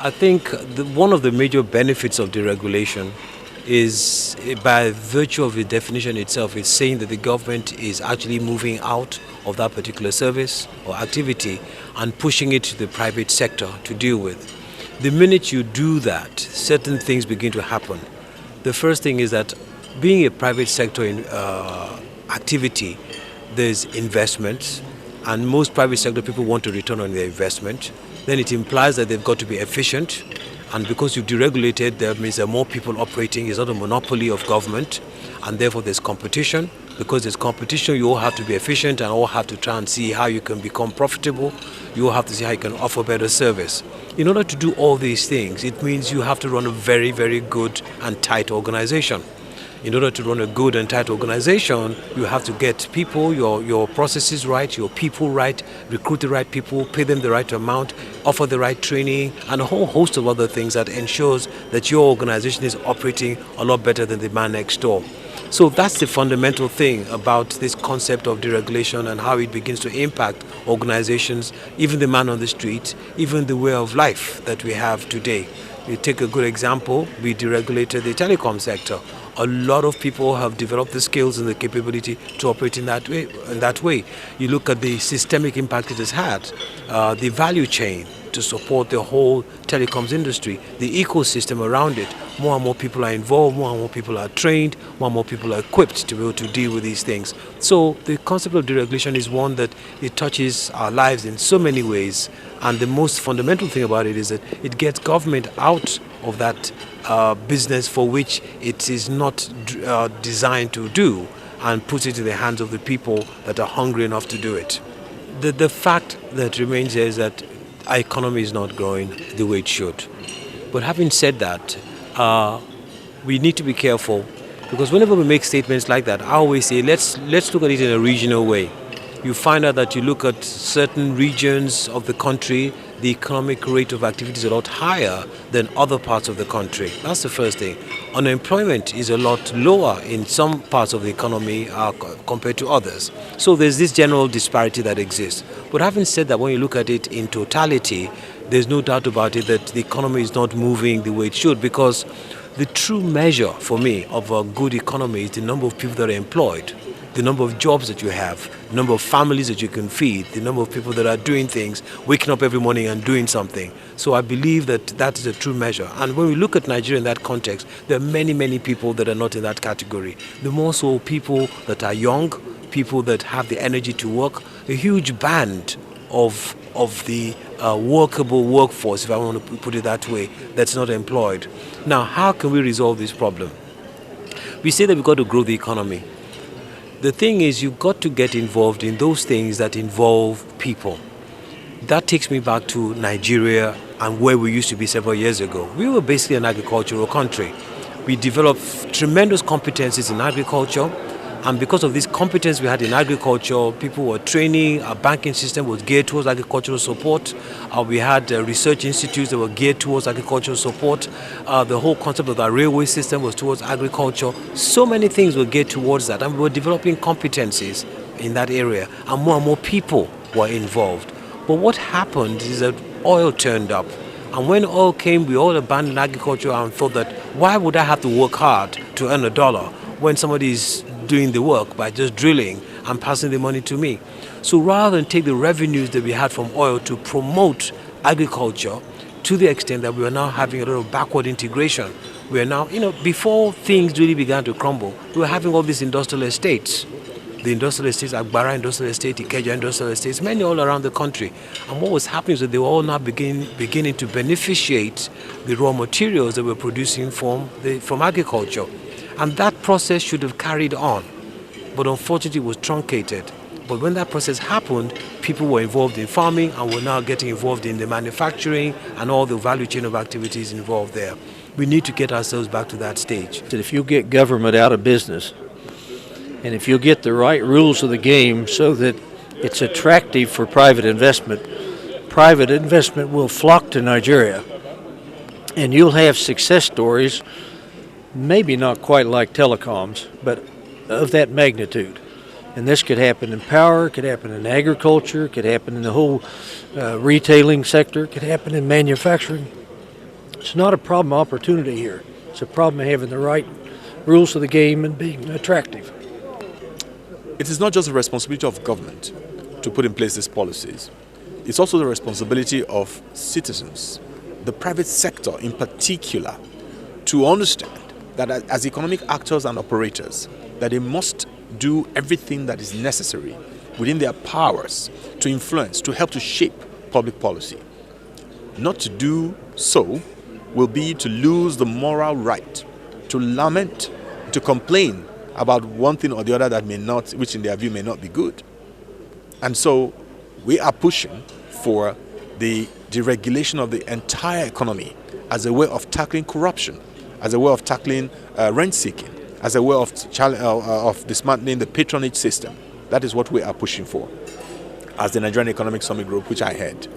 I think one of the major benefits of deregulation is by virtue of the definition itself, it's saying that the government is actually moving out of that particular service or activity and pushing it to the private sector to deal with. The minute you do that, certain things begin to happen. The first thing is that being a private sector activity, there's investments, and most private sector people want to return on their investment. Then it implies that they've got to be efficient, and because you've deregulated, that means there are more people operating. It's not a monopoly of government, and therefore there's competition. Because there's competition, you all have to be efficient and all have to try and see how you can become profitable. You all have to see how you can offer better service. In order to do all these things, it means you have to run a very, very good and tight organization. In order to run a good and tight organization, you have to get people, your processes right, your people right, recruit the right people, pay them the right amount, offer the right training, and a whole host of other things that ensures that your organization is operating a lot better than the man next door. So that's the fundamental thing about this concept of deregulation and how it begins to impact organizations, even the man on the street, even the way of life that we have today. You take a good example, we deregulated the telecom sector. A lot of people have developed the skills and the capability to operate in that way. You look at the systemic impact it has had, the value chain to support the whole telecoms industry, the ecosystem around it. More and more people are involved, more and more people are trained, more and more people are equipped to be able to deal with these things. So the concept of deregulation is one that it touches our lives in so many ways, and the most fundamental thing about it is that it gets government out of that business for which it is not designed to do, and puts it in the hands of the people that are hungry enough to do it. The fact that remains here is that our economy is not growing the way it should. But having said that, we need to be careful, because whenever we make statements like that, I always say let's look at it in a regional way. You find out that you look at certain regions of the country, the economic rate of activity is a lot higher than other parts of the country. That's the first thing. Unemployment is a lot lower in some parts of the economy compared to others. So there's this general disparity that exists. But having said that, when you look at it in totality, there's no doubt about it that the economy is not moving the way it should, because the true measure for me of a good economy is the number of people that are employed, the number of jobs that you have, the number of families that you can feed, the number of people that are doing things, waking up every morning and doing something. So I believe that that is a true measure. And when we look at Nigeria in that context, there are many, many people that are not in that category. The more so people that are young, people that have the energy to work, a huge band of the workable workforce, if I want to put it that way, that's not employed. Now, how can we resolve this problem? We say that we've got to grow the economy. The thing is, you've got to get involved in those things that involve people. That takes me back to Nigeria and where we used to be several years ago. We were basically an agricultural country. We developed tremendous competencies in agriculture, and because of this competence we had in agriculture, people were training, our banking system was geared towards agricultural support, we had research institutes that were geared towards agricultural support, the whole concept of our railway system was towards agriculture. So many things were geared towards that, and we were developing competencies in that area, and more people were involved. But what happened is that oil turned up, and when oil came, we all abandoned agriculture and thought that, why would I have to work hard to earn $1 when somebody is doing the work by just drilling and passing the money to me? So rather than take the revenues that we had from oil to promote agriculture, to the extent that we are now having a lot of backward integration, we are now, before things really began to crumble, we were having all these industrial estates. The industrial estates, Agbara Industrial Estate, Ikeja Industrial Estates, many all around the country. And what was happening is that they were all now beginning to beneficiate the raw materials that we're producing from agriculture. And that process should have carried on, but unfortunately it was truncated. But when that process happened, people were involved in farming and were now getting involved in the manufacturing and all the value chain of activities involved there. We need to get ourselves back to that stage. If you get government out of business, and if you get the right rules of the game so that it's attractive for private investment will flock to Nigeria. And you'll have success stories, maybe not quite like telecoms, but of that magnitude. And this could happen in power, could happen in agriculture, could happen in the whole retailing sector, could happen in manufacturing. It's not a problem opportunity here. It's a problem having the right rules of the game and being attractive. It is not just the responsibility of government to put in place these policies. It's also the responsibility of citizens, the private sector in particular, to understand that as economic actors and operators, that they must do everything that is necessary within their powers to influence, to help to shape public policy. Not to do so will be to lose the moral right to lament, to complain about one thing or the other that may not, which in their view may not be good. And so we are pushing for the deregulation of the entire economy as a way of tackling corruption, as a way of tackling rent-seeking, as a way of dismantling the patronage system. That is what we are pushing for as the Nigerian Economic Summit Group, which I head.